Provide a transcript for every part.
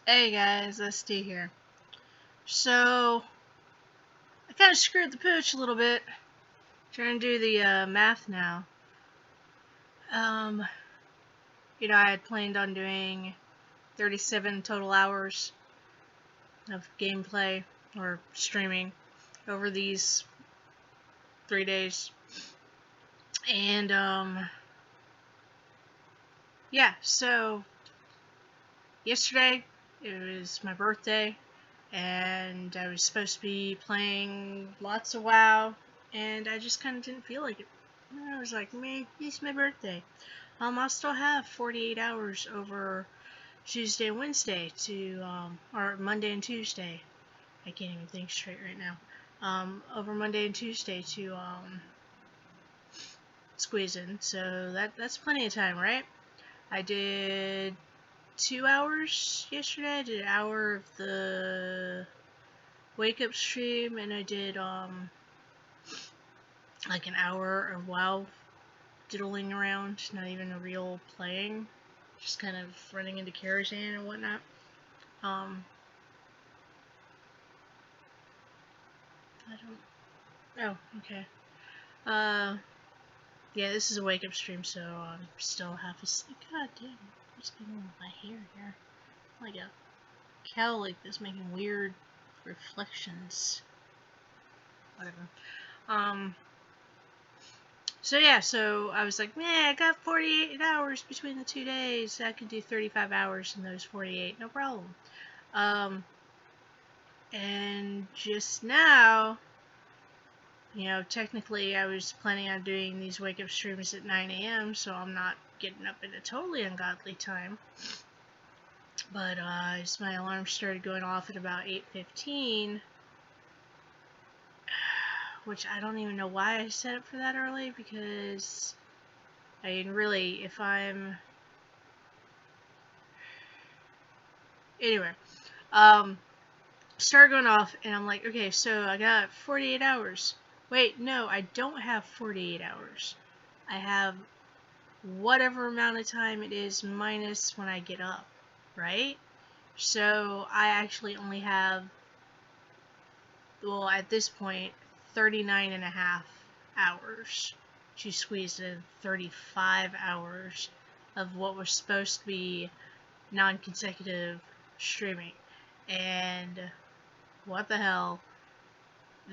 Hey guys, SD here. So, I kind of screwed the pooch a little bit. Trying to do the math now. Um, I had planned on doing 37 total hours of gameplay or streaming over these 3 days. And, yeah, so yesterday it was my birthday, and I was supposed to be playing lots of WoW, and I just kind of didn't feel like it. I was like, man, it's my birthday. I'll still have 48 hours over Tuesday and Wednesday or Monday and Tuesday. I can't even think straight right now. Over Monday and Tuesday to, squeeze in. So that's plenty of time, right? I did 2 hours yesterday. I did an hour of the wake up stream, and I did, like an hour of WoW diddling around, not even a real playing, just kind of running into Karazhan and whatnot. Um, I don't. Oh, okay. Uh, yeah, this is a wake up stream, so I'm still half asleep. God damn, what's going on with my hair here? Like a cowlick that's making weird reflections. Whatever. Um, So yeah, so I was like, man, I got 48 hours between the 2 days. I could do 35 hours in those 48, no problem. Um, and just now, technically I was planning on doing these wake up streams at 9 a.m., so I'm not getting up at a totally ungodly time. But as my alarm started going off at about 8:15, which I don't even know why I set it for that early, because I mean, really, if I'm anyway, started going off, and I'm like, okay, so I got 48 hours. Wait, no, I don't have 48 hours. I have whatever amount of time it is minus when I get up, right? So I actually only have, well, at this point, 39 and a half hours to squeeze in 35 hours of what was supposed to be non-consecutive streaming. And what the hell?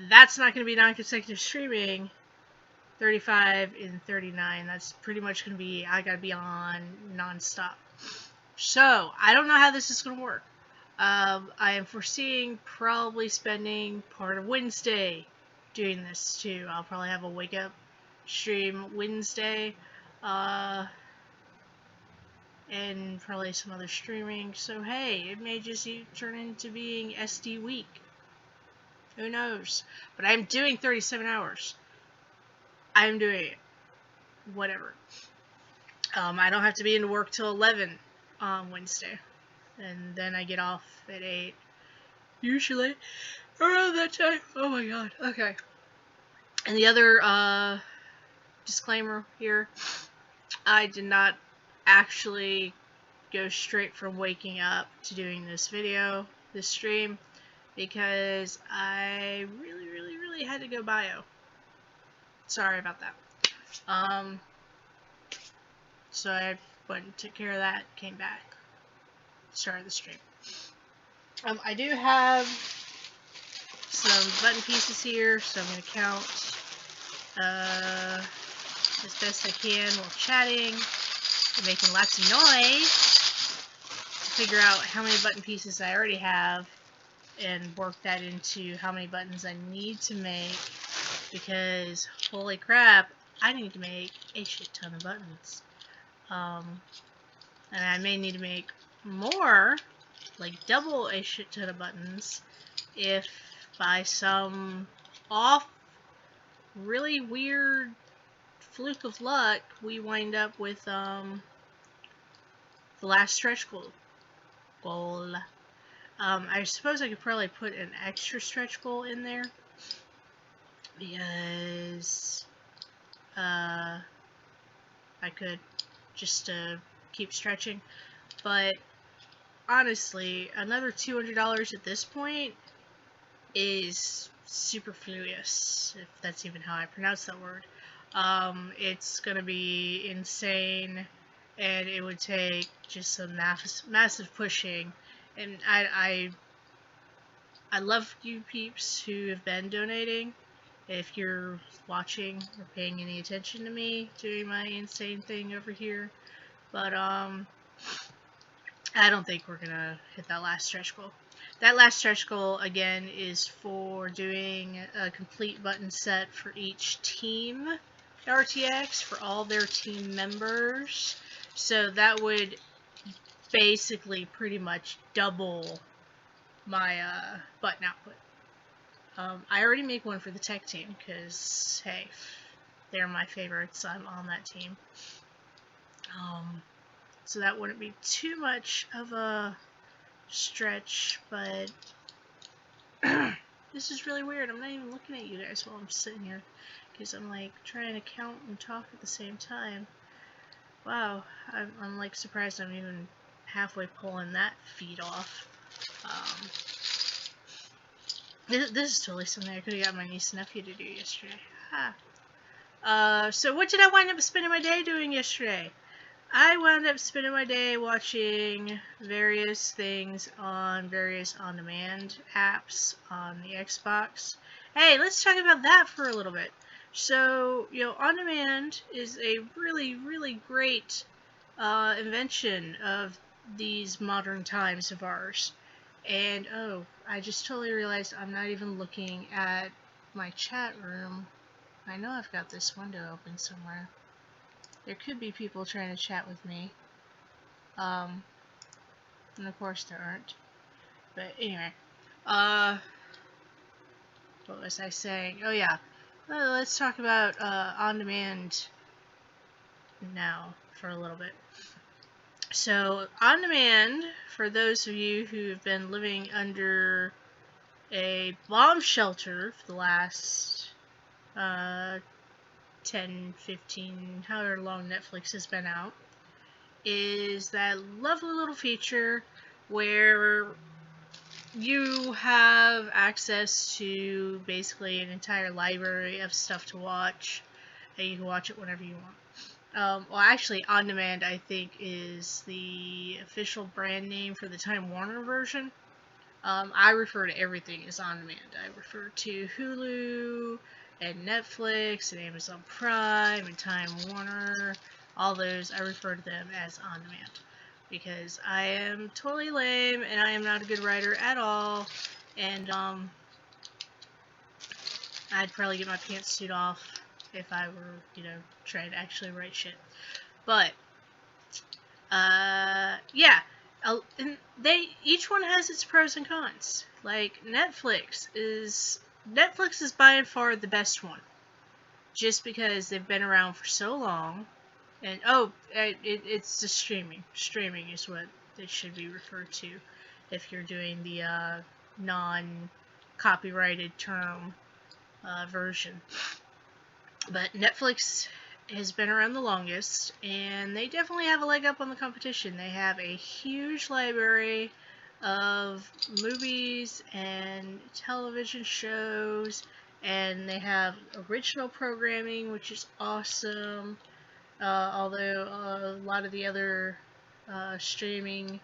That's not going to be non-consecutive streaming. 35 and 39. That's pretty much going to be, I got to be on non-stop. So, I don't know how this is going to work. I am foreseeing probably spending part of Wednesday doing this too. I'll probably have a wake up stream Wednesday. And probably some other streaming. So, hey, it may just turn into being SD week. Who knows? But I'm doing 37 hours. I'm doing it. Whatever. I don't have to be into work till 11 on Wednesday. And then I get off at 8. Usually around that time. Oh my god. Okay. And the other disclaimer here, I did not actually go straight from waking up to doing this stream, because I really had to go bio. Sorry about that. So I went and took care of that, came back, started the stream. I do have some button pieces here, so I'm going to count as best I can while chatting and making lots of noise to figure out how many button pieces I already have and work that into how many buttons I need to make, because holy crap, I need to make a shit ton of buttons. And I may need to make more, like double a shit ton of buttons, if by some off, really weird fluke of luck we wind up with the last stretch goal. I suppose I could probably put an extra stretch goal in there, because I could just keep stretching, but honestly, another $200 at this point is superfluous, if that's even how I pronounce that word. It's gonna be insane, and it would take just some massive pushing. And I love you peeps who have been donating. If you're watching or paying any attention to me doing my insane thing over here, but I don't think we're gonna hit that last stretch goal. That last stretch goal, again, is for doing a complete button set for each team RTX, for all their team members. So that would basically pretty much double my button output. I already make one for the tech team, because, hey, they're my favorites. I'm on that team. So that wouldn't be too much of a stretch, but this is really weird. I'm not even looking at you guys while I'm sitting here, because I'm like trying to count and talk at the same time. Wow, I'm like surprised I'm even halfway pulling that feed off. This is totally something I could have got my niece and nephew to do yesterday. So what did I wind up spending my day doing yesterday? I wound up spending my day watching various things on various on-demand apps on the Xbox. Hey, let's talk about that for a little bit. So, on-demand is a really, really great invention of these modern times of ours. And, oh, I just totally realized I'm not even looking at my chat room. I know I've got this window open somewhere. There could be people trying to chat with me. And of course there aren't. But anyway. What was I saying? Oh yeah. Let's talk about on-demand now for a little bit. So, on-demand, for those of you who have been living under a bomb shelter for the last 10, 15, however long Netflix has been out, is that lovely little feature where you have access to basically an entire library of stuff to watch, and you can watch it whenever you want. Well, actually, On Demand, I think, is the official brand name for the Time Warner version. I refer to everything as On Demand. I refer to Hulu, and Netflix, and Amazon Prime, and Time Warner. All those, I refer to them as On Demand. Because I am totally lame, and I am not a good writer at all, and, I'd probably get my pantsuit off if I were, trying to actually write shit. But, yeah. And each one has its pros and cons. Like, Netflix is by and far the best one. Just because they've been around for so long. And, it's the streaming. Streaming is what it should be referred to if you're doing the non-copyrighted term version. But Netflix has been around the longest, and they definitely have a leg up on the competition. They have a huge library of movies and television shows, and they have original programming, which is awesome. Although a lot of the other streaming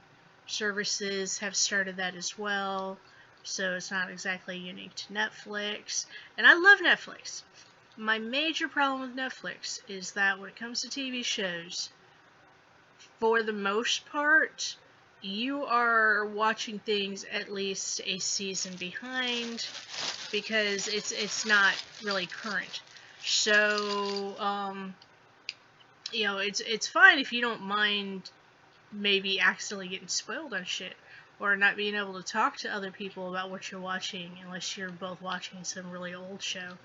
services have started that as well, so it's not exactly unique to Netflix. And I love Netflix. My major problem with Netflix is that when it comes to TV shows, for the most part, you are watching things at least a season behind, because it's not really current. So, it's fine if you don't mind maybe accidentally getting spoiled on shit, or not being able to talk to other people about what you're watching, unless you're both watching some really old show.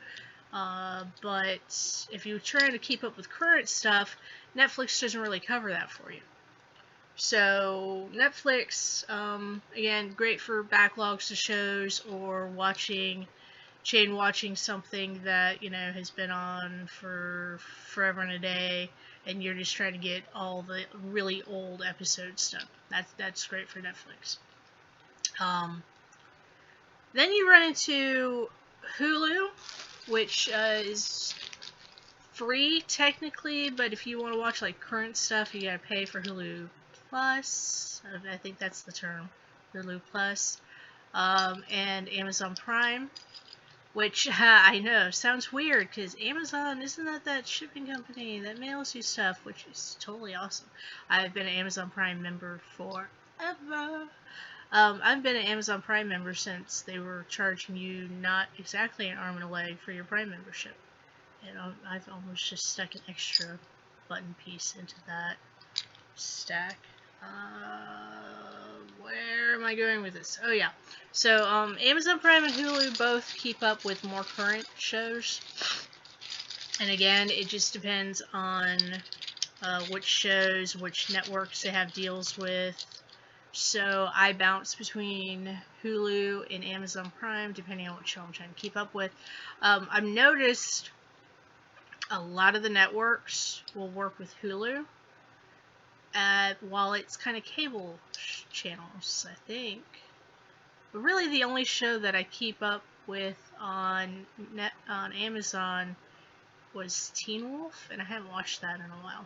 But if you're trying to keep up with current stuff, Netflix doesn't really cover that for you. So, Netflix, again, great for backlogs of shows, or chain watching something that, has been on for forever and a day, and you're just trying to get all the really old episode stuff. That's great for Netflix. Then you run into Hulu, which is free technically, but if you want to watch like current stuff, you gotta pay for Hulu Plus. I think that's the term, Hulu Plus, and Amazon Prime, which I know sounds weird because Amazon isn't that shipping company that mails you stuff, which is totally awesome. I've been an Amazon Prime member forever. I've been an Amazon Prime member since they were charging you not exactly an arm and a leg for your Prime membership. And I've almost just stuck an extra button piece into that stack. Where am I going with this? Oh yeah. So Amazon Prime and Hulu both keep up with more current shows. And again, it just depends on which shows, which networks they have deals with. So I bounce between Hulu and Amazon Prime depending on what show I'm trying to keep up with. I've noticed a lot of the networks will work with Hulu, while it's kind of cable channels, I think. But really the only show that I keep up with on Amazon was Teen Wolf, and I haven't watched that in a while.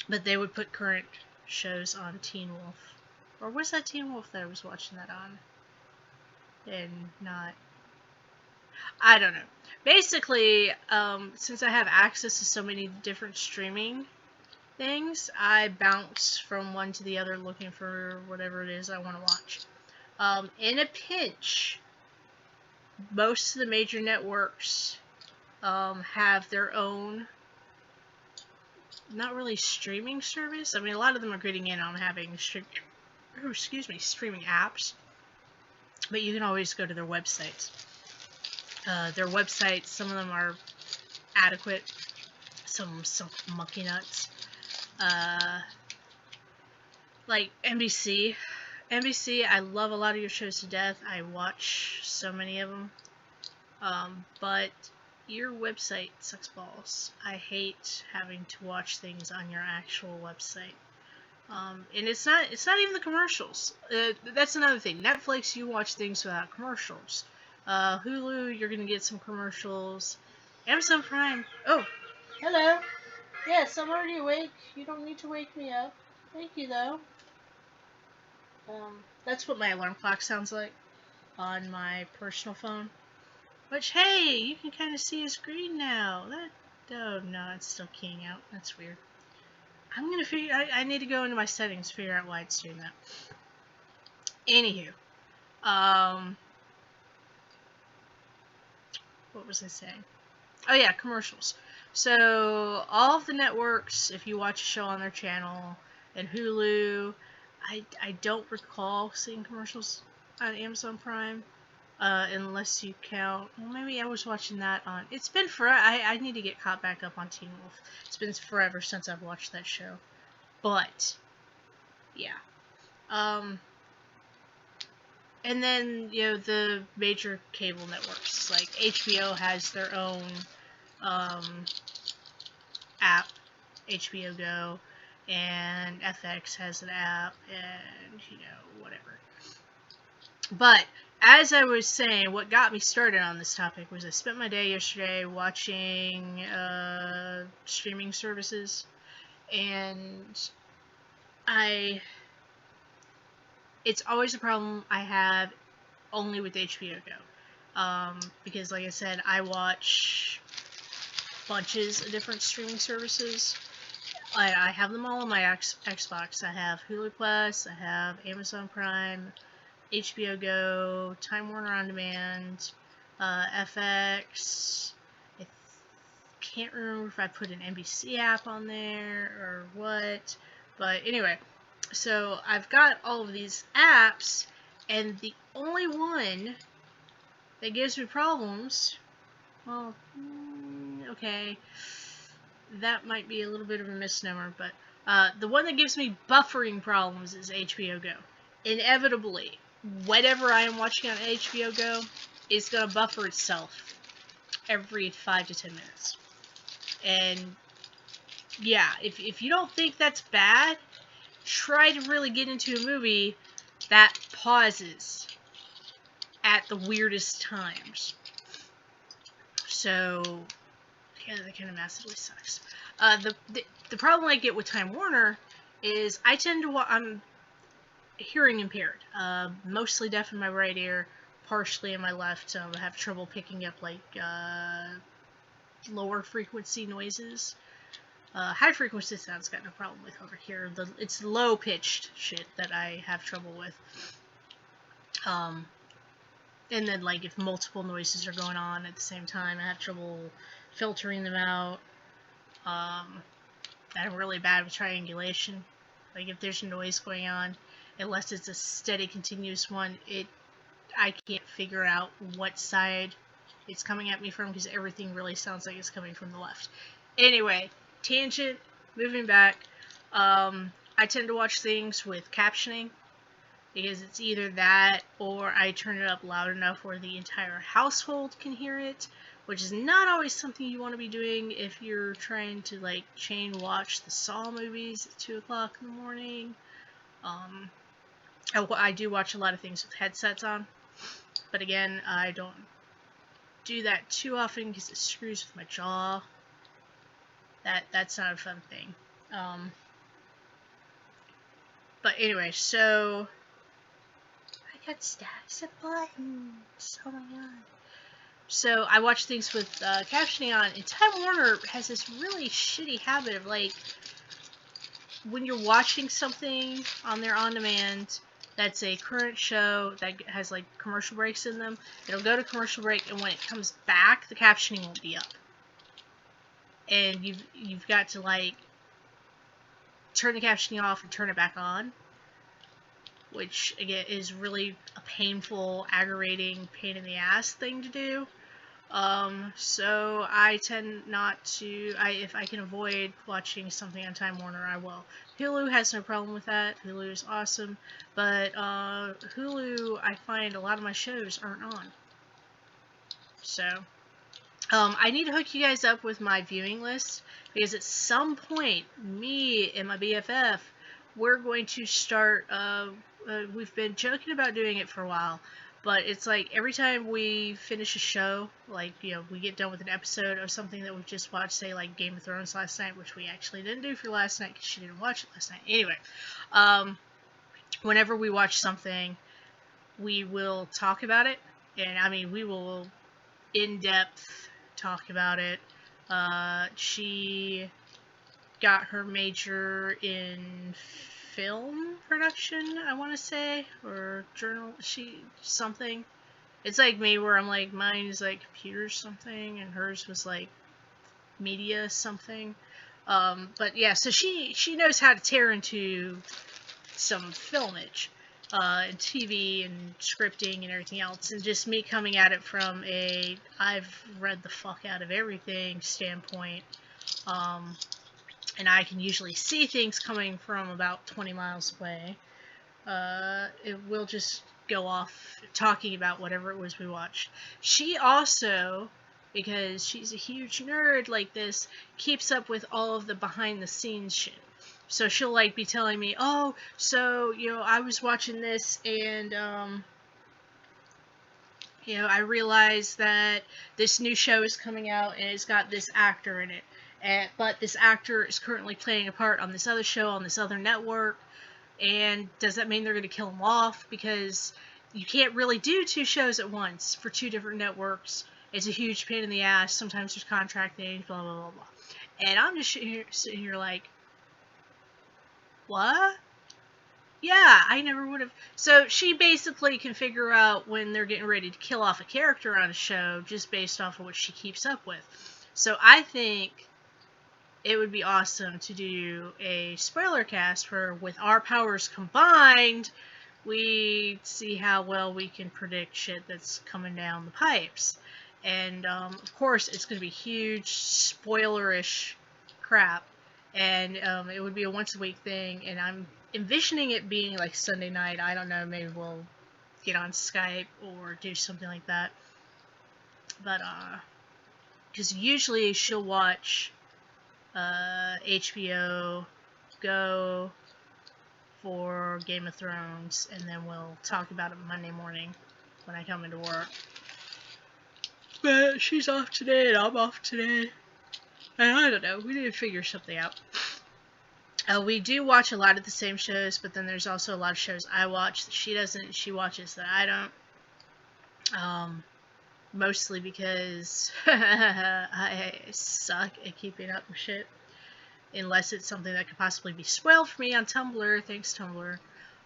But they would put current shows on Teen Wolf. Or was that Teen Wolf that I was watching that on? And not... I don't know. Basically, since I have access to so many different streaming things, I bounce from one to the other looking for whatever it is I want to watch. In a pinch, most of the major networks have their own, not really streaming service. I mean, a lot of them are getting in on having streaming apps, but you can always go to their websites. Their websites, some of them are adequate, some monkey nuts. Like NBC. NBC, I love a lot of your shows to death. I watch so many of them. But your website sucks balls. I hate having to watch things on your actual website. And it's not even the commercials. That's another thing. Netflix, you watch things without commercials. Hulu, you're gonna get some commercials. Amazon Prime, oh, hello. Yes, I'm already awake. You don't need to wake me up. Thank you, though. That's what my alarm clock sounds like on my personal phone. Which, hey, you can kind of see a screen now. Oh no, it's still keying out. That's weird. I'm gonna figure. I need to go into my settings, figure out why it's doing that. Anywho, what was I saying? Oh yeah, commercials. So all of the networks, if you watch a show on their channel, and Hulu, I don't recall seeing commercials on Amazon Prime, unless you count. Well, maybe I was watching that on. It's been forever. I need to get caught back up on Teen Wolf. It's been forever since I've watched that show. But yeah. And then, you know, the major cable networks, like HBO has their own app, HBO Go, and FX has an app, and, you know, whatever. But, as I was saying, what got me started on this topic was I spent my day yesterday watching streaming services, and it's always a problem I have only with HBO Go. Because like I said, I watch bunches of different streaming services. I have them all on my Xbox. I have Hulu Plus, I have Amazon Prime, HBO Go, Time Warner On Demand, FX. I can't remember if I put an NBC app on there or what. But anyway, so I've got all of these apps, and the only one that gives me problems, well, okay, that might be a little bit of a misnomer, but the one that gives me buffering problems is HBO Go. Inevitably, whatever I am watching on HBO Go is going to buffer itself every 5 to 10 minutes. And yeah, if you don't think that's bad, try to really get into a movie that pauses at the weirdest times. So, yeah, that kind of massively sucks. The problem I get with Time Warner is I tend to I'm hearing impaired, mostly deaf in my right ear, partially in my left. I have trouble picking up like lower frequency noises. High frequency sounds got no problem with over here. It's low pitched shit that I have trouble with. And then like if multiple noises are going on at the same time, I have trouble filtering them out. I'm really bad with triangulation. Like if there's noise going on, unless it's a steady, continuous one, I can't figure out what side it's coming at me from because everything really sounds like it's coming from the left. Anyway, tangent. Moving back. I tend to watch things with captioning because it's either that or I turn it up loud enough where the entire household can hear it, which is not always something you want to be doing if you're trying to like chain watch the Saw movies at 2 o'clock in the morning. I do watch a lot of things with headsets on, but again, I don't do that too often because it screws with my jaw. That's not a fun thing. But anyway, so I got stacks of buttons. Oh my god. So I watch things with captioning on, and Time Warner has this really shitty habit of like when you're watching something on their on-demand that's a current show that has like commercial breaks in them, it'll go to commercial break, and when it comes back, the captioning won't be up, and you've got to like turn the captioning off and turn it back on, which again is really a painful, aggravating, pain in the ass thing to do. So I tend not to, if I can avoid watching something on Time Warner, I will. Hulu has no problem with that. Hulu is awesome. But, Hulu, I find a lot of my shows aren't on. So, I need to hook you guys up with my viewing list, because at some point, me and my BFF, we're going to start, we've been joking about doing it for a while, but it's like every time we finish a show, like, you know, we get done with an episode of something that we've just watched, say, like Game of Thrones last night, which we actually didn't do for last night because she didn't watch it last night. Anyway, whenever we watch something, we will talk about it, and I mean, we will in-depth talk about it. She got her major in film production, I want to say, or something. It's like me, where I'm like, mine is like computer something, and hers was like media something. But yeah, so she knows how to tear into some filmage, and TV and scripting and everything else, and just me coming at it from a I've read the fuck out of everything standpoint. And I can usually see things coming from about 20 miles away. It will just go off talking about whatever it was we watched. She also, because she's a huge nerd like this, keeps up with all of the behind the scenes shit. So she'll like be telling me, oh, so, you know, I was watching this, and you know, I realized that this new show is coming out and it's got this actor in it. But this actor is currently playing a part on this other show on this other network. And does that mean they're going to kill him off? Because you can't really do 2 shows at once for 2 different networks. It's a huge pain in the ass. Sometimes there's contract things, blah, blah, blah, blah. And I'm just sitting here like, what? Yeah, I never would have. So she basically can figure out when they're getting ready to kill off a character on a show just based off of what she keeps up with. So I think it would be awesome to do a spoiler cast where, with our powers combined, we see how well we can predict shit that's coming down the pipes. And, of course, it's going to be huge, spoilerish crap. And it would be a once-a-week thing, and I'm envisioning it being like Sunday night. I don't know, maybe we'll get on Skype or do something like that. But, because usually she'll watch HBO Go for Game of Thrones, and then we'll talk about it Monday morning when I come into work. But she's off today, and I'm off today. And I don't know, we need to figure something out. We do watch a lot of the same shows, but then there's also a lot of shows I watch that she doesn't, she watches that I don't. Mostly because I suck at keeping up with shit. Unless it's something that could possibly be spoiled for me on Tumblr. Thanks, Tumblr.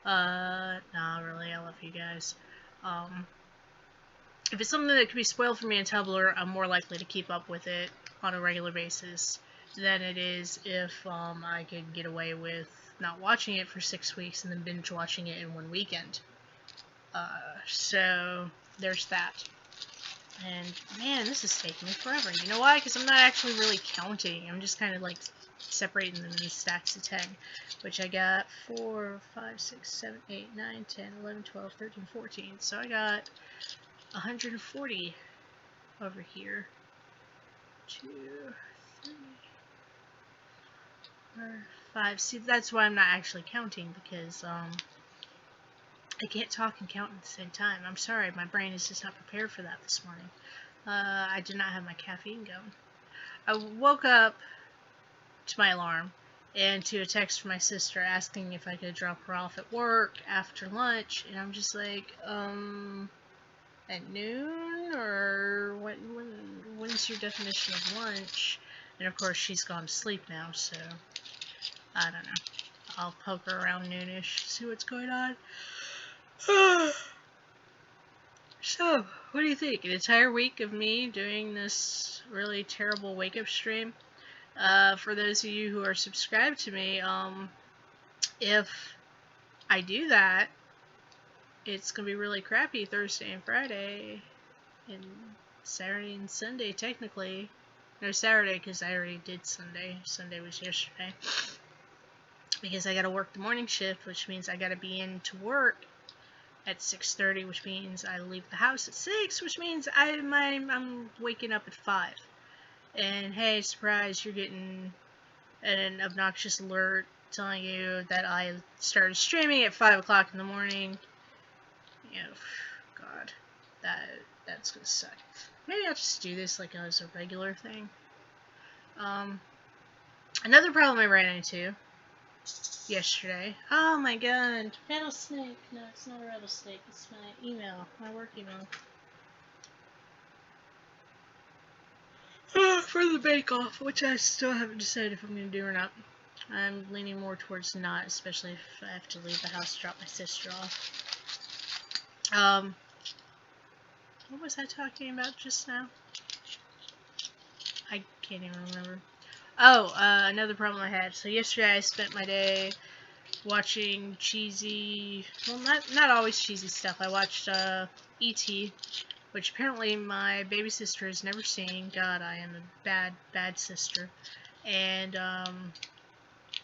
Nah, really, I love you guys. If it's something that could be spoiled for me on Tumblr, I'm more likely to keep up with it on a regular basis than it is if I could get away with not watching it for 6 weeks and then binge watching it in one weekend. So, there's that. And, man, this is taking me forever. You know why? Because I'm not actually really counting. I'm just kind of, like, separating them into stacks of 10. Which I got 4, 5, 6, 7, 8, 9, 10, 11, 12, 13, 14. So I got 140 over here. 2, 3, 4, 5. See, that's why I'm not actually counting. Because, I can't talk and count at the same time. I'm sorry, my brain is just not prepared for that this morning. I did not have my caffeine going. I woke up to my alarm and to a text from my sister asking if I could drop her off at work after lunch, and I'm just like, at noon? Or when's your definition of lunch? And of course she's gone to sleep now, so I don't know. I'll poke her around noonish, see what's going on. So, what do you think? An entire week of me doing this really terrible wake-up stream? For those of you who are subscribed to me, if I do that, it's gonna be really crappy Thursday and Friday, and Saturday and Sunday, technically. No, Saturday, because I already did Sunday. Sunday was yesterday. Because I gotta work the morning shift, which means I gotta be in to work at 6:30, which means I leave the house at 6, which means I'm waking up at 5. And hey, surprise, you're getting an obnoxious alert telling you that I started streaming at 5 o'clock in the morning. You know, God, that's gonna suck. Maybe I'll just do this like as a regular thing. Another problem I ran into yesterday. Oh my god. Rattlesnake. No, it's not a rattlesnake. It's my email. My work email. For the bake-off, which I still haven't decided if I'm going to do or not. I'm leaning more towards not, especially if I have to leave the house to drop my sister off. What was I talking about just now? I can't even remember. Oh, another problem I had. So yesterday I spent my day watching cheesy, well, not always cheesy stuff. I watched E.T., which apparently my baby sister has never seen. God, I am a bad sister. And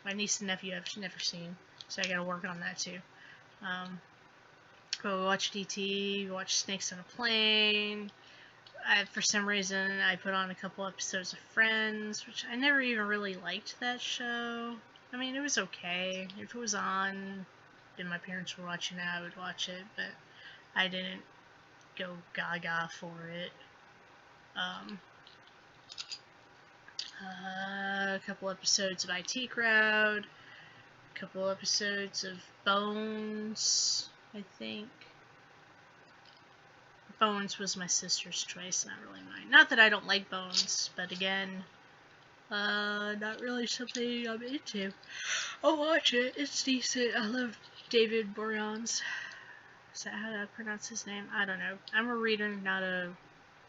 my niece and nephew have never seen, so I gotta work on that too. But we watched E.T., we watched Snakes on a Plane. For some reason, I put on a couple episodes of Friends, which I never even really liked that show. I mean, it was okay. If it was on and my parents were watching it, I would watch it, but I didn't go gaga for it. A couple episodes of IT Crowd, a couple episodes of Bones, I think. Bones was my sister's choice, not really mine. Not that I don't like Bones, but again, not really something I'm into. I'll watch it, it's decent. I love David Boreanaz. Is that how to pronounce his name? I don't know. I'm a reader, not a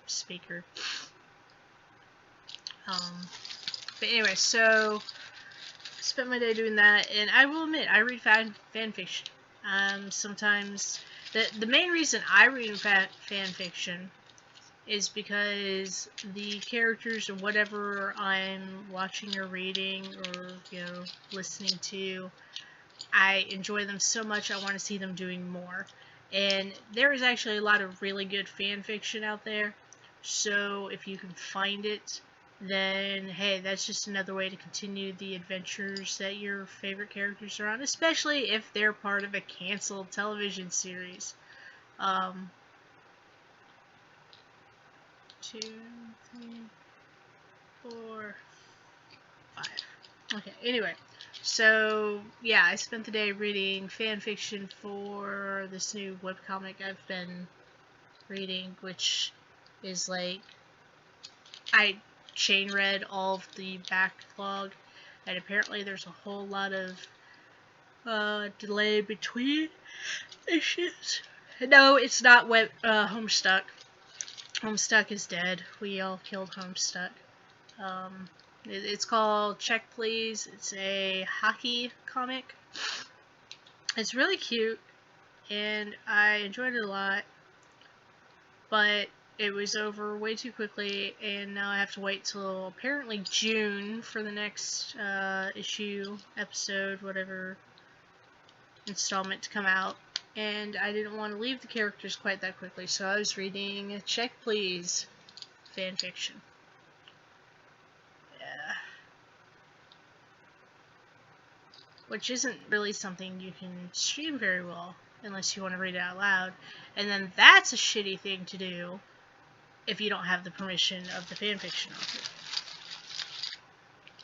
speaker. But anyway, so I spent my day doing that, and I will admit, I read fan fiction. Sometimes the main reason I read fan fiction is because the characters or whatever I'm watching or reading or, you know, listening to, I enjoy them so much I want to see them doing more. And there is actually a lot of really good fan fiction out there, so if you can find it, then hey, that's just another way to continue the adventures that your favorite characters are on, especially if they're part of a canceled television series. 2, 3, 4, 5. Okay, anyway. So, yeah, I spent the day reading fan fiction for this new webcomic I've been reading, which is like, I chain read all of the backlog, and apparently there's a whole lot of delay between issues. No, it's not Homestuck. Homestuck is dead. We all killed Homestuck. It's called Check Please. It's a hockey comic. It's really cute, and I enjoyed it a lot, but it was over way too quickly, and now I have to wait till apparently June for the next issue, episode, whatever, installment to come out. And I didn't want to leave the characters quite that quickly, so I was reading Check Please fanfiction. Yeah. Which isn't really something you can stream very well unless you want to read it out loud. And then that's a shitty thing to do if you don't have the permission of the fanfiction author.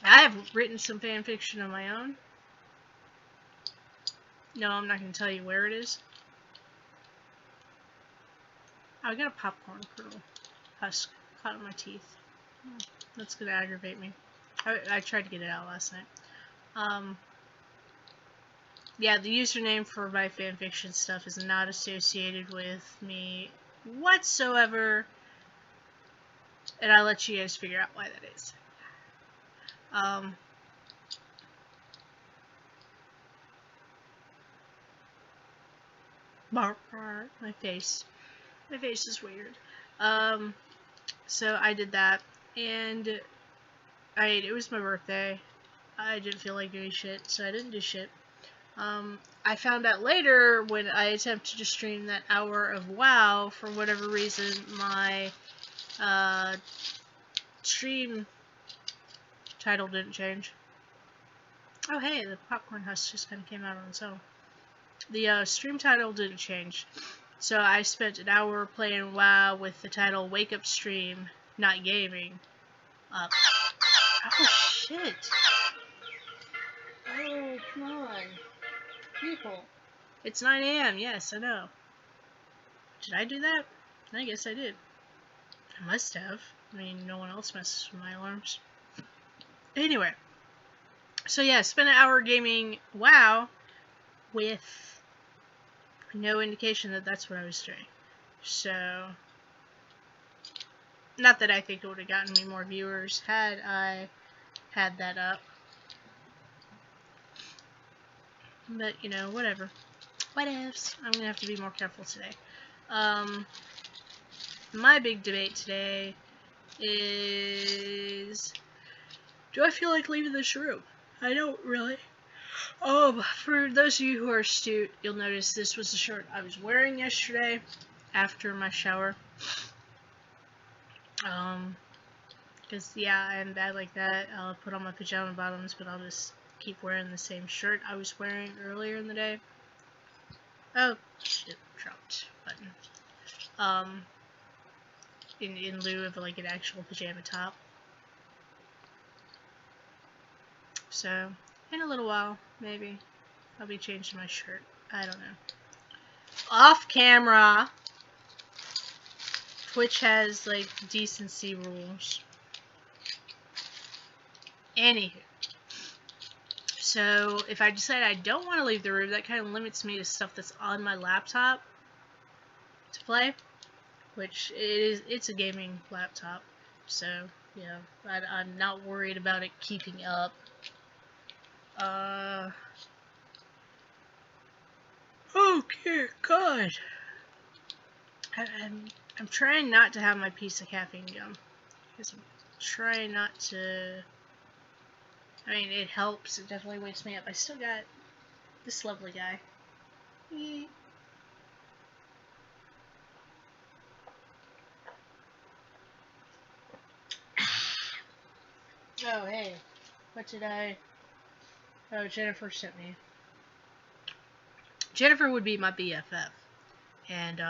I have written some fanfiction of my own. No, I'm not going to tell you where it is. Oh, I got a popcorn kernel husk caught in my teeth. That's going to aggravate me. I tried to get it out last night. Yeah, the username for my fanfiction stuff is not associated with me whatsoever. And I'll let you guys figure out why that is. My face. My face is weird. So I did that, and it was my birthday. I didn't feel like doing shit, so I didn't do shit. I found out later when I attempted to stream that hour of WoW, for whatever reason, my stream title didn't change. Oh hey, the popcorn husk just kind of came out on its own. The stream title didn't change. So I spent an hour playing WoW with the title Wake Up Stream, Not Gaming. Oh shit. Oh, come on. People. It's 9 a.m. Yes, I know. Did I do that? I guess I did. I must have. I mean, no one else messes with my alarms. Anyway. So yeah, spent an hour gaming WoW with no indication that that's what I was doing. So, not that I think it would have gotten me more viewers had I had that up. But, you know, whatever. Whatevs. I'm gonna have to be more careful today. My big debate today is, do I feel like leaving this room? I don't really. For those of you who are astute, you'll notice this was the shirt I was wearing yesterday after my shower. Because, yeah, I'm bad like that. I'll put on my pajama bottoms, but I'll just keep wearing the same shirt I was wearing earlier in the day. Oh, shit, dropped button. In lieu of, like, an actual pajama top. So, in a little while, maybe, I'll be changing my shirt. I don't know. Off camera, Twitch has, like, decency rules. Anywho. So, if I decide I don't want to leave the room, that kind of limits me to stuff that's on my laptop to play. Which, it's a gaming laptop. So, yeah, I'm not worried about it keeping up. Okay, God. I'm trying not to have my piece of caffeine gum. Because I'm trying not to... I mean, it helps. It definitely wakes me up. I still got this lovely guy. Oh, hey. What did I... Oh, Jennifer sent me. Jennifer would be my BFF. And,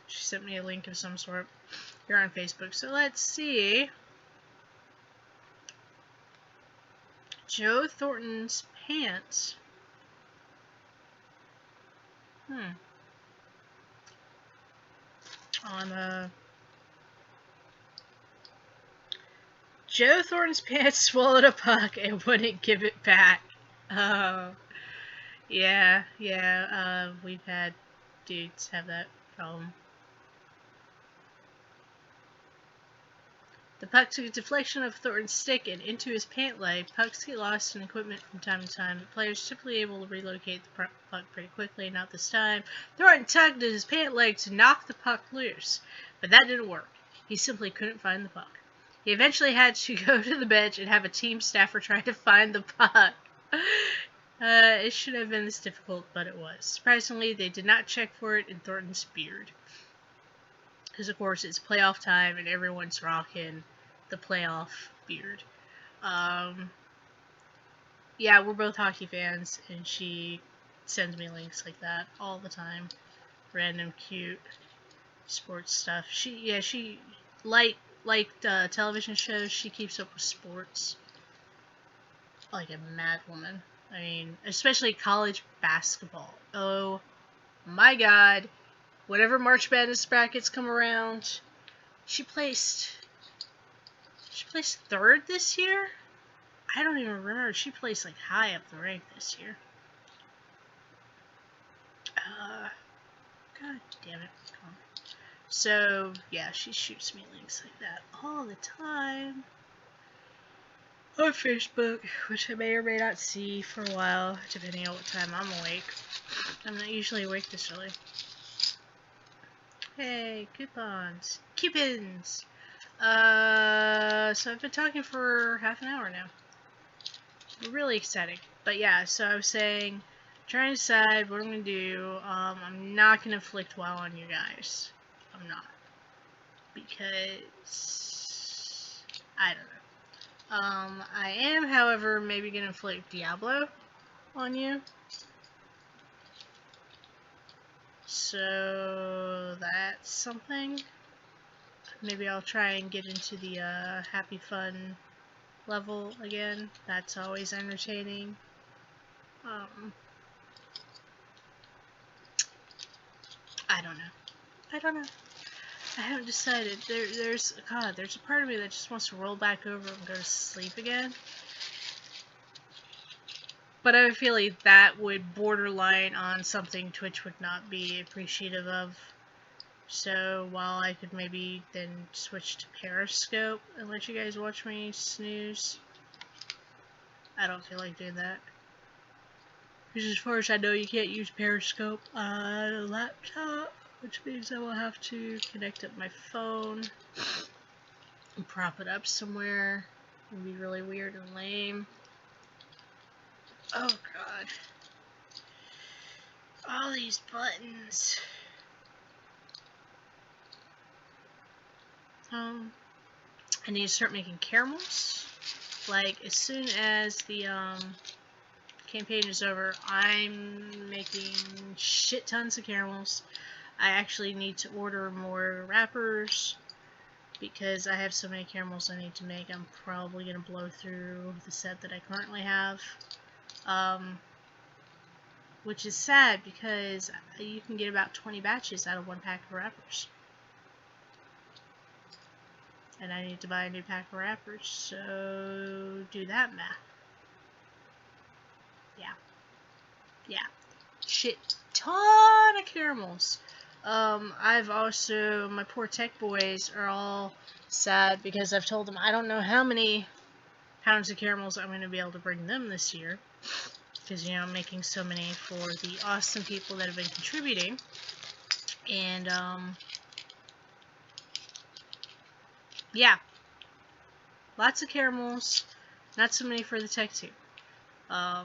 she sent me a link of some sort here on Facebook. So let's see. Joe Thornton's pants. On, Joe Thornton's pants swallowed a puck and wouldn't give it back. Oh. Yeah, we've had dudes have that problem. The puck took a deflection of Thornton's stick and into his pant leg. Pucks get lost in equipment from time to time, but players are typically able to relocate the puck pretty quickly. Not this time. Thornton tugged at his pant leg to knock the puck loose, but that didn't work. He simply couldn't find the puck. He eventually had to go to the bench and have a team staffer try to find the puck. It should have been this difficult, but it was. Surprisingly, they did not check for it in Thornton's beard. Because, of course, it's playoff time and everyone's rocking the playoff beard. Yeah, we're both hockey fans, and she sends me links like that all the time. Random cute sports stuff. She liked television shows. She keeps up with sports like a mad woman. I mean, especially college basketball. Oh my god. Whenever March Madness brackets come around, she placed third this year? I don't even remember. She placed like high up the rank this year. God damn it. Come on. So, yeah, she shoots me links like that all the time. On Facebook, which I may or may not see for a while, depending on what time I'm awake. I'm not usually awake this early. Hey, coupons. Coupons! So I've been talking for half an hour now. Really exciting. But yeah, so I was saying, trying to decide what I'm going to do. I'm not going to inflict WoW on you guys. I'm not. Because I don't know. I am, however, maybe going to inflict Diablo on you. So that's something. Maybe I'll try and get into the happy fun level again. That's always entertaining. I don't know. I haven't decided. There's a part of me that just wants to roll back over and go to sleep again. But I have a feeling that would borderline on something Twitch would not be appreciative of. So while I could maybe then switch to Periscope and let you guys watch me snooze, I don't feel like doing that. Because as far as I know, you can't use Periscope on a laptop, which means I will have to connect up my phone and prop it up somewhere. It would be really weird and lame. Oh god. All these buttons. I need to start making caramels. Like, as soon as the, campaign is over, I'm making shit tons of caramels. I actually need to order more wrappers because I have so many caramels I need to make. I'm probably going to blow through the set that I currently have. Which is sad because you can get about 20 batches out of one pack of wrappers. And I need to buy a new pack of wrappers, so do that math. Yeah. Shit ton of caramels. I've also, my poor tech boys are all sad because I've told them I don't know how many pounds of caramels I'm going to be able to bring them this year. Because, you know, I'm making so many for the awesome people that have been contributing. And, yeah. Lots of caramels. Not so many for the tech team. I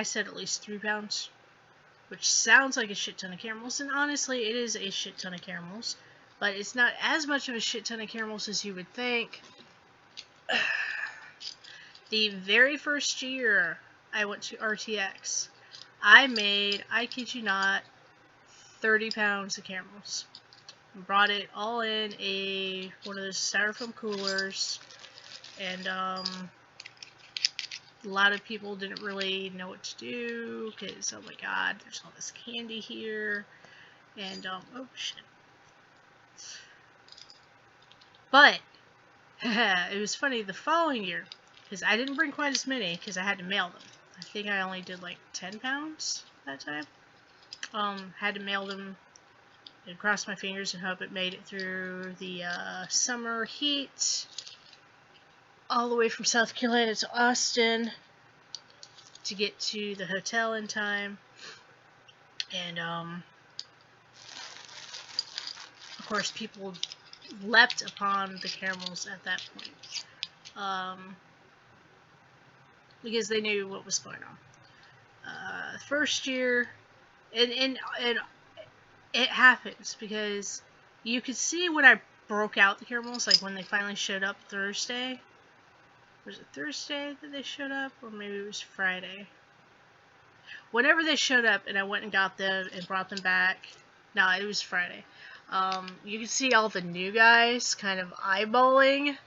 said at least 3 pounds. Which sounds like a shit ton of caramels. And honestly, it is a shit ton of caramels. But it's not as much of a shit ton of caramels as you would think. The very first year I went to RTX, I made, I kid you not, 30 pounds of caramels. Brought it all in one of those styrofoam coolers, and a lot of people didn't really know what to do because, oh my god, there's all this candy here, and oh shit. But it was funny the following year, because I didn't bring quite as many because I had to mail them. I think I only did like 10 pounds that time. Had to mail them and cross my fingers and hope it made it through the summer heat all the way from South Carolina to Austin to get to the hotel in time. And of course people leapt upon the caramels at that point, because they knew what was going on. First year, and it happens because you could see when I broke out the caramels, like when they finally showed up Thursday. Was it Thursday that they showed up, or maybe it was Friday? Whenever they showed up and I went and got them and brought them back, no, it was Friday. You could see all the new guys kind of eyeballing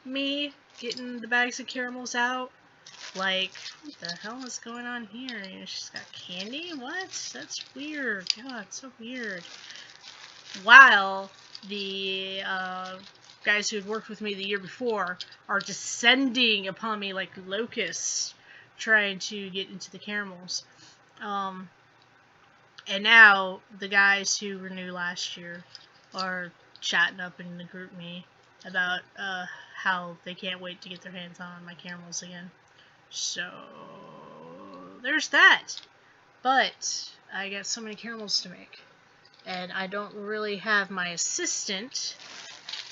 me getting the bags of caramels out. Like, what the hell is going on here? You know, she's got candy? What? That's weird. God, it's so weird. While the guys who had worked with me the year before are descending upon me like locusts, trying to get into the caramels. And now the guys who were new last year are chatting up in the group me about how they can't wait to get their hands on my caramels again. So there's that. But I got so many caramels to make, and I don't really have my assistant.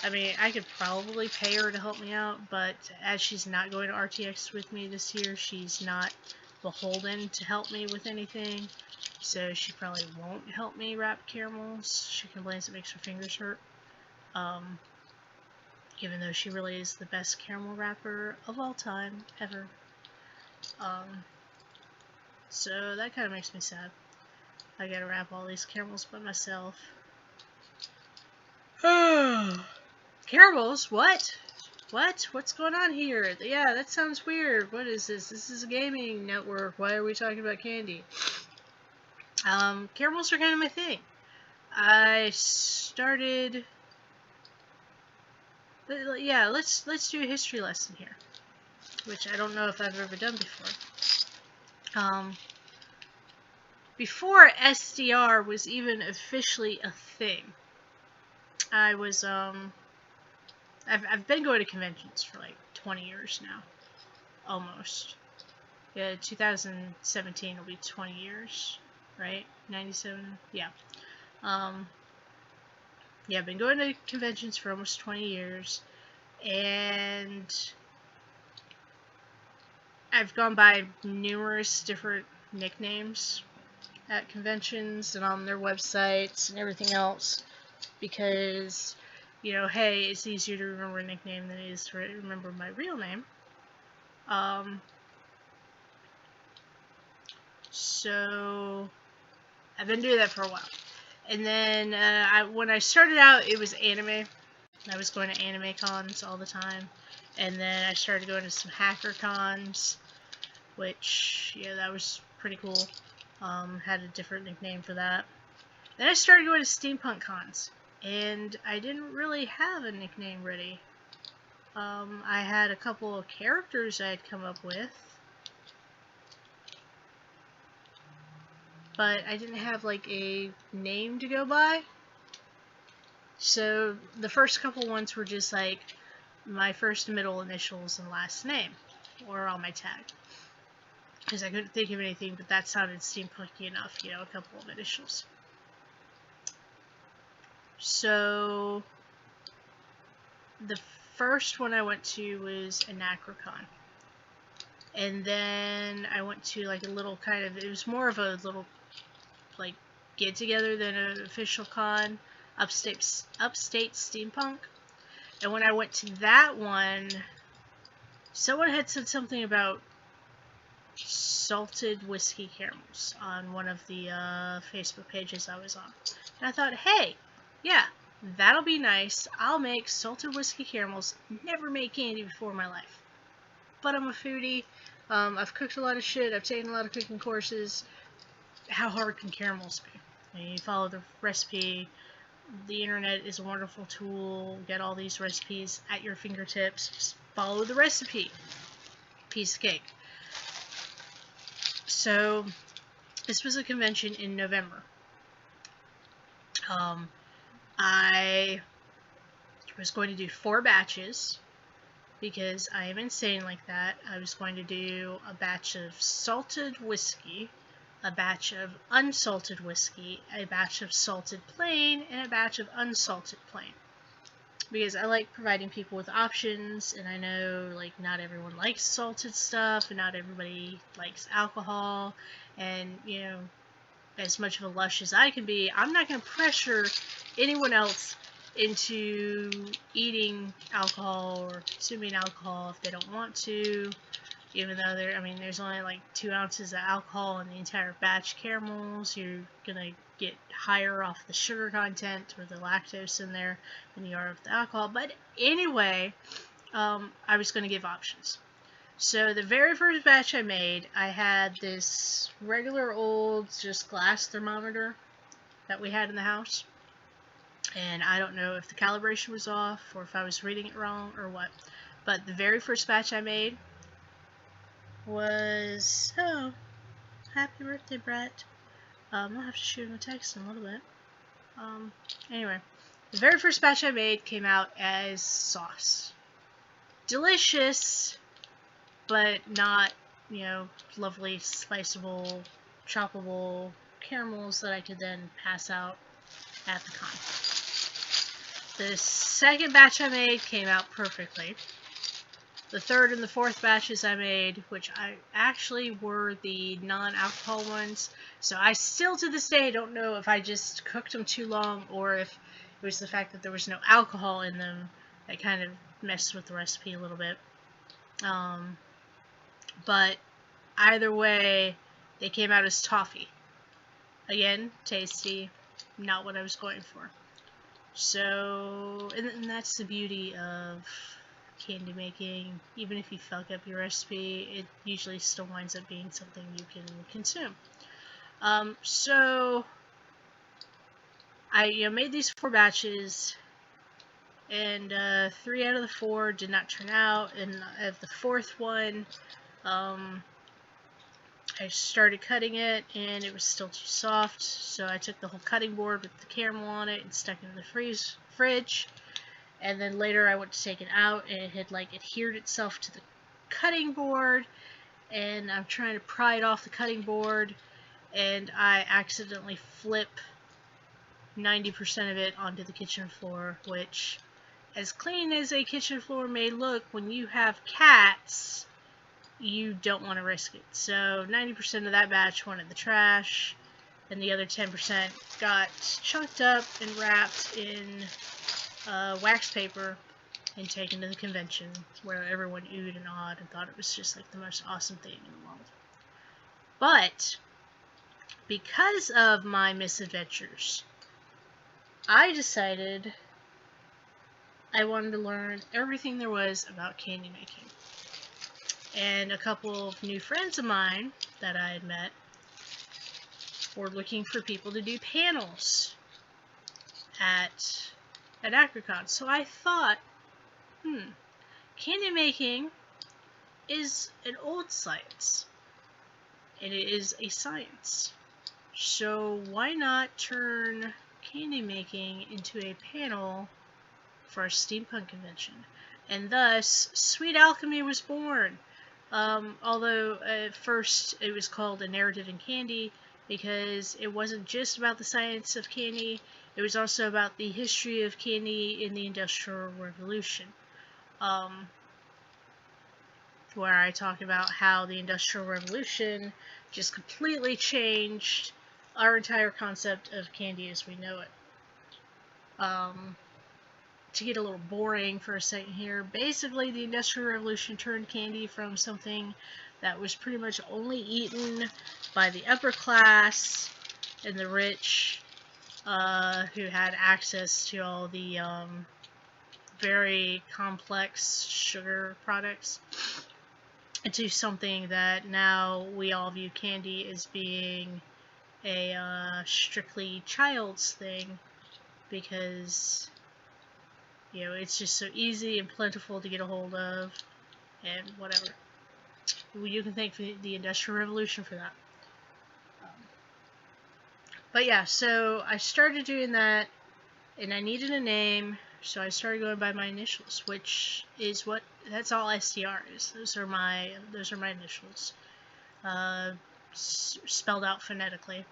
I mean, I could probably pay her to help me out, but as she's not going to RTX with me this year, she's not beholden to help me with anything, so she probably won't help me wrap caramels. She complains it makes her fingers hurt, even though she really is the best caramel wrapper of all time, ever. So that kind of makes me sad. I gotta wrap all these caramels by myself. Caramels? What? What? What's going on here? Yeah, that sounds weird. What is this? This is a gaming network. Why are we talking about candy? Caramels are kind of my thing. I started... Yeah, let's do a history lesson here, which I don't know if I've ever done before. Before SDR was even officially a thing, I was, I've been going to conventions for like 20 years now. Almost. Yeah, 2017 will be 20 years, right? 97? Yeah. Yeah, I've been going to conventions for almost 20 years, and I've gone by numerous different nicknames at conventions and on their websites and everything else, because, you know, hey, it's easier to remember a nickname than it is to remember my real name. So I've been doing that for a while. And then when I started out, it was anime. I was going to anime cons all the time. And then I started going to some hacker cons, which, yeah, that was pretty cool. Had a different nickname for that. Then I started going to steampunk cons, and I didn't really have a nickname ready. I had a couple of characters I'd come up with, but I didn't have like a name to go by. So the first couple ones were just like my first, middle initials and last name, or on my tag, because I couldn't think of anything, but that sounded steampunky enough, you know, a couple of initials. So the first one I went to was Anachrocon, and then I went to like a little kind of, it was more of a little like get together than an official con, Upstate Steampunk. And when I went to that one, someone had said something about salted whiskey caramels on one of the Facebook pages I was on. And I thought, hey, yeah, that'll be nice. I'll make salted whiskey caramels. Never made candy before in my life. But I'm a foodie. I've cooked a lot of shit. I've taken a lot of cooking courses. How hard can caramels be? I mean, you follow the recipe. The internet is a wonderful tool. Get all these recipes at your fingertips. Just follow the recipe. Piece of cake. So, this was a convention in November. I was going to do 4 batches because I am insane like that. I was going to do a batch of salted whiskey, a batch of unsalted whiskey, a batch of salted plain, and a batch of unsalted plain. Because I like providing people with options, and I know, like, not everyone likes salted stuff, and not everybody likes alcohol, and, you know, as much of a lush as I can be, I'm not going to pressure anyone else into eating alcohol or consuming alcohol if they don't want to, even though there's only like 2 ounces of alcohol in the entire batch caramels. You're going to get higher off the sugar content or the lactose in there than you are of the alcohol. But anyway, I was going to give options. So the very first batch I made, I had this regular old just glass thermometer that we had in the house. And I don't know if the calibration was off or if I was reading it wrong or what. But the very first batch I made was... Oh, happy birthday, Brett. I'll have to shoot him a text in a little bit. Anyway, the very first batch I made came out as sauce. Delicious, but not, you know, lovely, sliceable, choppable caramels that I could then pass out at the con. The second batch I made came out perfectly. The third and the fourth batches I made, which I actually were the non-alcohol ones, so I still to this day don't know if I just cooked them too long or if it was the fact that there was no alcohol in them that kind of messed with the recipe a little bit. But either way, they came out as toffee. Again, tasty, not what I was going for. So, and that's the beauty of candy making. Even if you fuck up your recipe, it usually still winds up being something you can consume. So I made these 4 batches, and 3 out of the 4 did not turn out, and of the 4th one, I started cutting it, and it was still too soft, so I took the whole cutting board with the caramel on it and stuck it in the fridge, and then later I went to take it out, and it had, like, adhered itself to the cutting board, and I'm trying to pry it off the cutting board, and I accidentally flip 90% of it onto the kitchen floor, which, as clean as a kitchen floor may look, when you have cats, you don't want to risk it. So 90% of that batch went in the trash, and the other 10% got chunked up and wrapped in wax paper and taken to the convention, where everyone oohed and awed and thought it was just like the most awesome thing in the world. But because of my misadventures, I decided I wanted to learn everything there was about candy making. And a couple of new friends of mine that I had met were looking for people to do panels at AcroCon. So I thought, candy making is an old science, and it is a science. So why not turn candy making into a panel for a steampunk convention? And thus, Sweet Alchemy was born. Although at first it was called A Narrative in Candy, because it wasn't just about the science of candy, it was also about the history of candy in the Industrial Revolution, where I talk about how the Industrial Revolution just completely changed our entire concept of candy as we know it. to get a little boring for a second here, basically the Industrial Revolution turned candy from something that was pretty much only eaten by the upper class and the rich, who had access to all the very complex sugar products, into something that now we all view candy as being a strictly child's thing, because it's just so easy and plentiful to get a hold of, and whatever. You can thank the Industrial Revolution for that. But yeah, so I started doing that, and I needed a name, so I started going by my initials, which is that's all SDR is. Those are my initials, spelled out phonetically.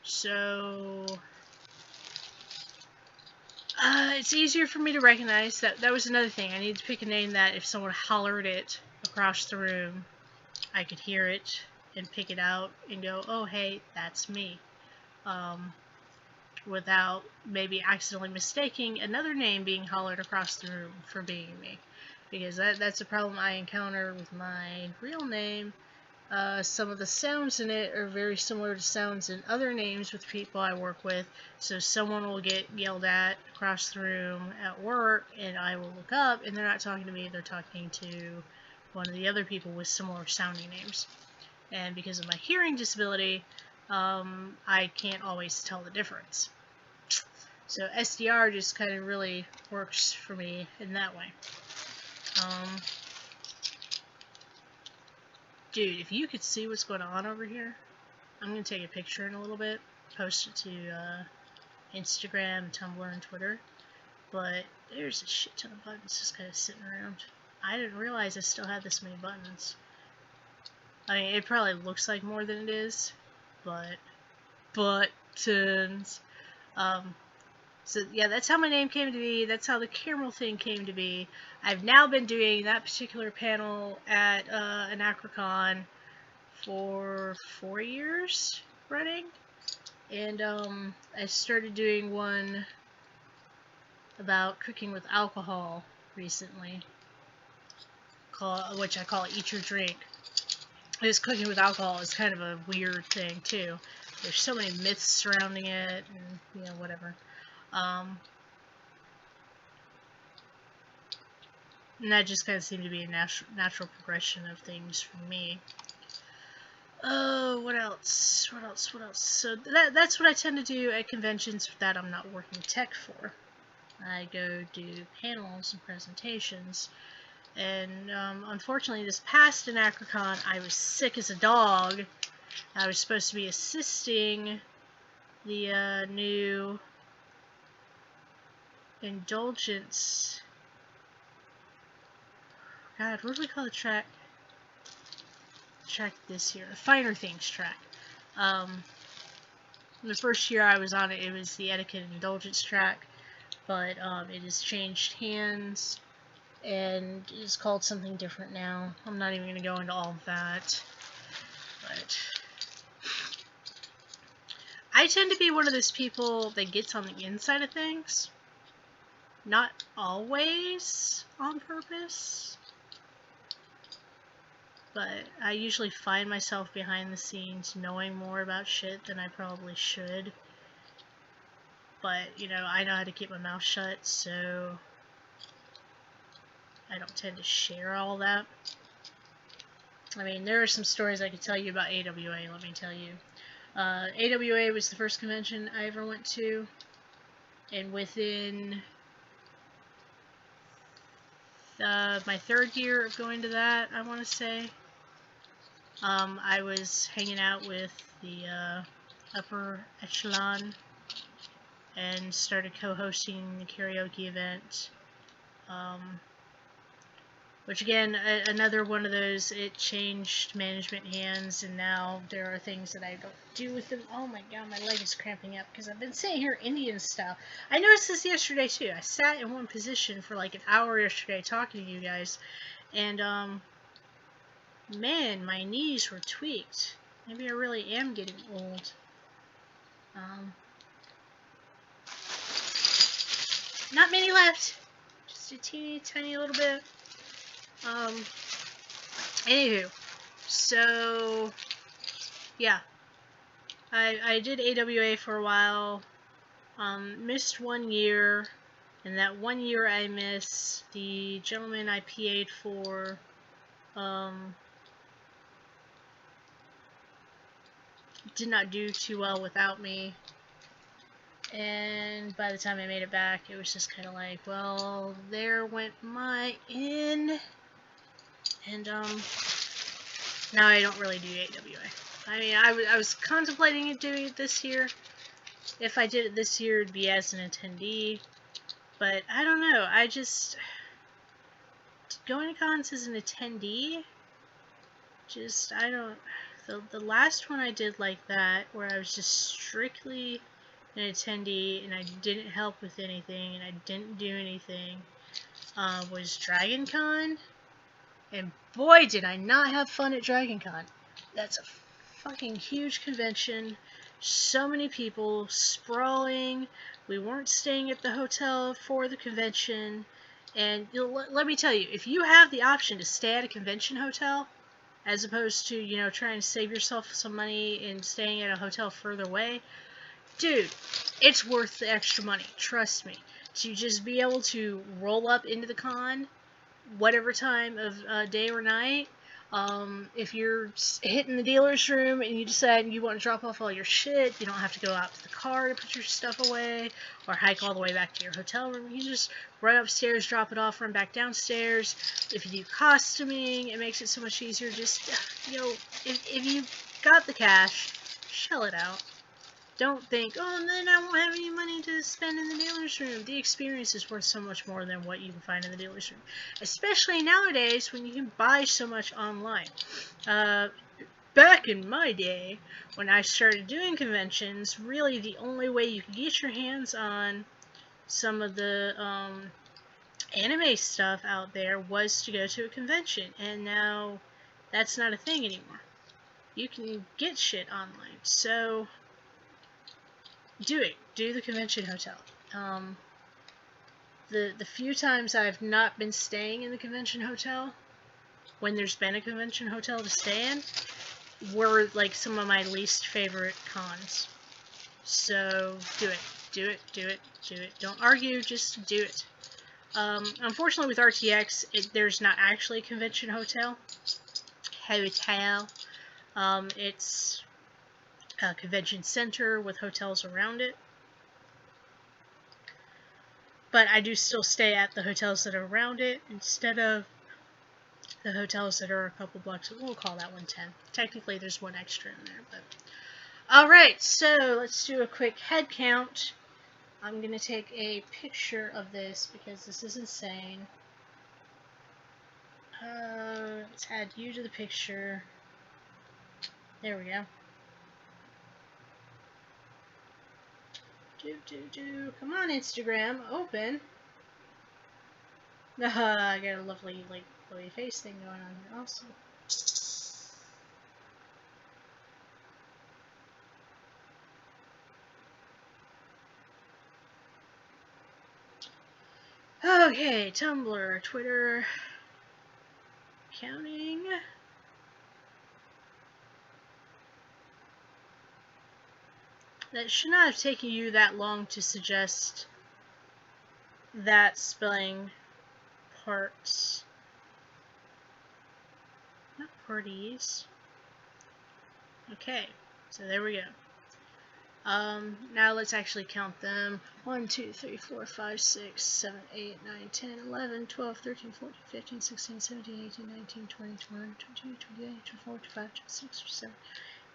So it's easier for me to recognize. That was another thing. I needed to pick a name that if someone hollered it across the room, I could hear it and pick it out and go, oh hey, that's me. Without maybe accidentally mistaking another name being hollered across the room for being me. Because that's a problem I encounter with my real name. Some of the sounds in it are very similar to sounds in other names with people I work with, so someone will get yelled at across the room at work, and I will look up, and they're not talking to me, they're talking to one of the other people with similar sounding names. And because of my hearing disability, I can't always tell the difference. So SDR just kind of really works for me in that way. Dude, if you could see what's going on over here, I'm going to take a picture in a little bit, post it to Instagram, Tumblr, and Twitter. But there's a shit ton of buttons just kind of sitting around. I didn't realize I still had this many buttons. I mean, it probably looks like more than it is, but buttons. So yeah, that's how my name came to be. That's how the Caramel thing came to be. I've now been doing that particular panel at Anachrocon for 4 years running, and I started doing one about cooking with alcohol recently, which I call Eat Your Drink. Because cooking with alcohol is kind of a weird thing too. There's so many myths surrounding it, and whatever. And that just kind of seemed to be a natural progression of things for me. Oh, what else? So that's what I tend to do at conventions that I'm not working tech for. I go do panels and presentations. And unfortunately, this past Anachrocon, I was sick as a dog. I was supposed to be assisting the new indulgence. God, what do we call the track? Track this year, the Finer Things track. The first year I was on it, it was the Etiquette and Indulgence track, but it has changed hands and is called something different now. I'm not even going to go into all of that, but I tend to be one of those people that gets on the inside of things. Not always on purpose, but I usually find myself behind the scenes knowing more about shit than I probably should. But, I know how to keep my mouth shut, so I don't tend to share all that. I mean, there are some stories I could tell you about AWA, let me tell you. AWA was the first convention I ever went to, and within my 3rd year of going to that, I want to say, I was hanging out with the upper echelon and started co-hosting the karaoke event, which again, another one of those, it changed management hands, and now there are things that I don't do with them. Oh my god, my leg is cramping up because I've been sitting here Indian style. I noticed this yesterday too. I sat in one position for like an hour yesterday talking to you guys, and man, my knees were tweaked. Maybe I really am getting old. not many left. Just a teeny tiny little bit. Anywho, so yeah, I did AWA for a while. Missed 1 year, and that 1 year I missed, the gentleman I PA'd for, did not do too well without me. And by the time I made it back, it was just kind of like, well, there went my in. And, now I don't really do AWA. I mean, I was contemplating doing it this year. If I did it this year, it'd be as an attendee. But, I don't know, I just... going to cons as an attendee? Just, I don't... The last one I did like that, where I was just strictly an attendee, and I didn't help with anything, and I didn't do anything, was Dragon Con. And boy, did I not have fun at Dragon Con. That's a fucking huge convention. So many people sprawling. We weren't staying at the hotel for the convention. And let me tell you, if you have the option to stay at a convention hotel, as opposed to, you know, trying to save yourself some money and staying at a hotel further away, dude, it's worth the extra money. Trust me. To just be able to roll up into the con, whatever time of day or night. If you're hitting the dealer's room and you decide you want to drop off all your shit, you don't have to go out to the car to put your stuff away or hike all the way back to your hotel room. You just run upstairs, drop it off, run back downstairs. If you do costuming, it makes it so much easier. Just, you know, if you got the cash, shell it out. Don't think, oh, then I won't have any money to spend in the dealer's room. The experience is worth so much more than what you can find in the dealer's room. Especially nowadays when you can buy so much online. Back in my day, when I started doing conventions, really the only way you could get your hands on some of the anime stuff out there was to go to a convention. And now that's not a thing anymore. You can get shit online. So... do it. Do the convention hotel. The few times I've not been staying in the convention hotel, when there's been a convention hotel to stay in, were like some of my least favorite cons. So do it. Do it. Do it. Do it. Don't argue. Just do it. Unfortunately with RTX, there's not actually a convention hotel. It's a convention center with hotels around it. But I do still stay at the hotels that are around it instead of the hotels that are a couple blocks. We'll call that one 10. Technically, there's one extra in there. But alright, so let's do a quick head count. I'm going to take a picture of this because this is insane. Let's add you to the picture. There we go. Come on, Instagram, open. I got a lovely, like, glowy face thing going on here also. Okay, Tumblr, Twitter, counting. That should not have taken you that long to suggest that spelling parts. Not parties. Okay, so there we go. Now let's actually count them. 1, 2, 3, 4, 5, 6, 7, 8, 9, 10, 11, 12, 13, 14, 15, 16, 17, 18, 19, 20, 21, 22, 28, 24, 25, 26, 27,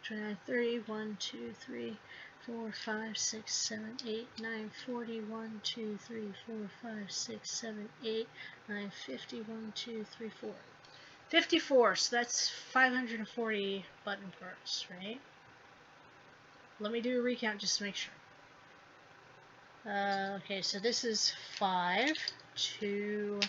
29, 30, 1, 2, 3, 4, 5, 6, 7, 8, 9, 40, 1, 2, 3, 4, 5, 6, 7, 8, 9, 50, 1, 2, 3, 4. 54, so that's 540 button parts, right? Let me do a recount just to make sure. Okay, so this is 5, 2,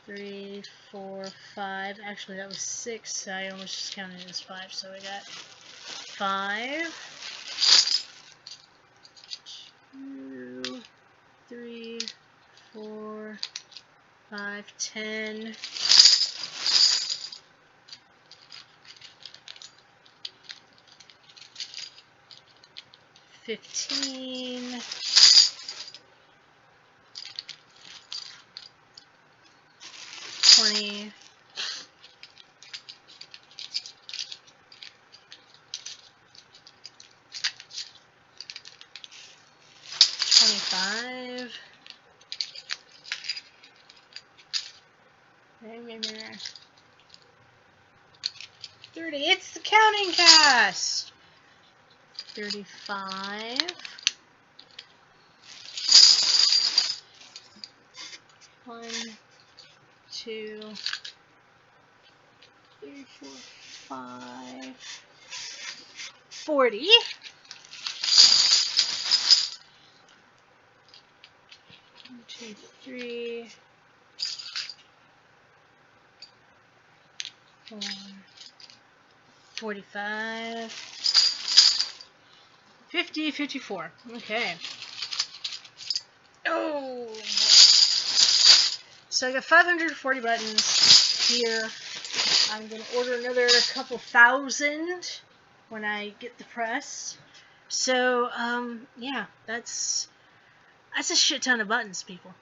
3, 4, 5. Actually, that was 6. I almost just counted it as 5, so I got 5, 2, 3, 5, 10. 15. 20. 25. 30. It's the counting cast. 35. 1, 2, 3, 4, 5. 40. 1, 2, 3. 4. 45. 50, 54. Okay. Oh. So I got 540 buttons here. I'm going to order another couple thousand when I get the press. So, yeah, that's a shit ton of buttons, people.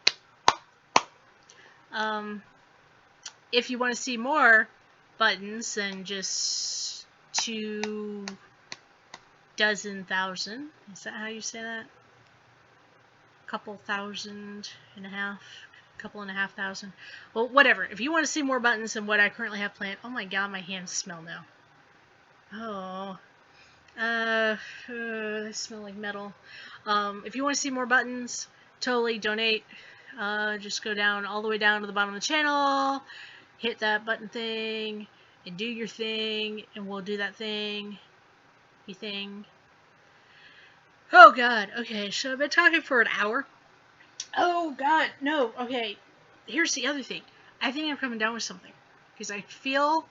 If you want to see more buttons than just 24,000, is that how you say that? Couple thousand and a half, couple and a half thousand. Well, whatever. If you want to see more buttons than what I currently have planned, oh my god, my hands smell now. Oh, they smell like metal. If you want to see more buttons, totally donate. Just go down all the way down to the bottom of the channel, hit that button thing, and do your thing, and we'll do that thing. Your thing. Oh god, okay, so I've been talking for an hour. Oh god, no, okay. Here's the other thing. I think I'm coming down with something. Because I feel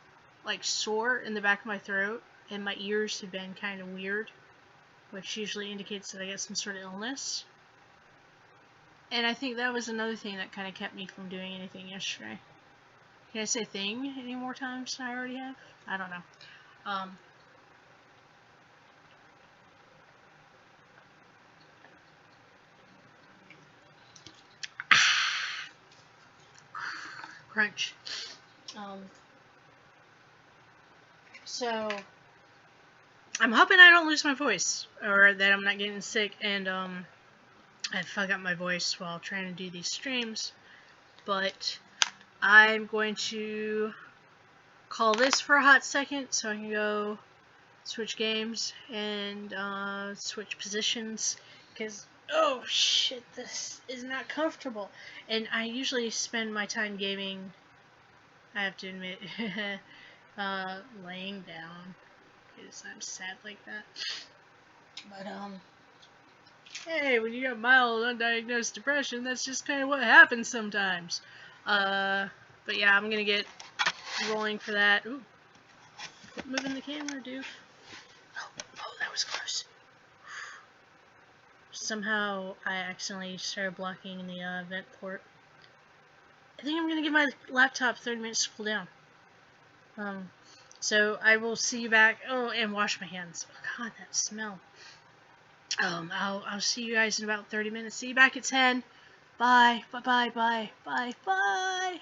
like sore in the back of my throat, and my ears have been kind of weird, which usually indicates that I got some sort of illness. And I think that was another thing that kind of kept me from doing anything yesterday. Can I say thing any more times than I already have? I don't know. Crunch. So I'm hoping I don't lose my voice, or that I'm not getting sick and I fuck up my voice while trying to do these streams. But I'm going to call this for a hot second so I can go switch games and switch positions, because oh shit, this is not comfortable. And I usually spend my time gaming, I have to admit, laying down, because I'm sad like that. But hey, when you got mild undiagnosed depression, that's just kind of what happens sometimes. But yeah, I'm gonna get rolling for that. Ooh, quit moving the camera, dude. Oh, that was close. Somehow I accidentally started blocking the vent port. I think I'm gonna give my laptop 30 minutes to cool down. So I will see you back. Oh, and wash my hands. Oh god, that smell. I'll see you guys in about 30 minutes. See you back at 10. Bye. Bye. Bye. Bye. Bye. Bye.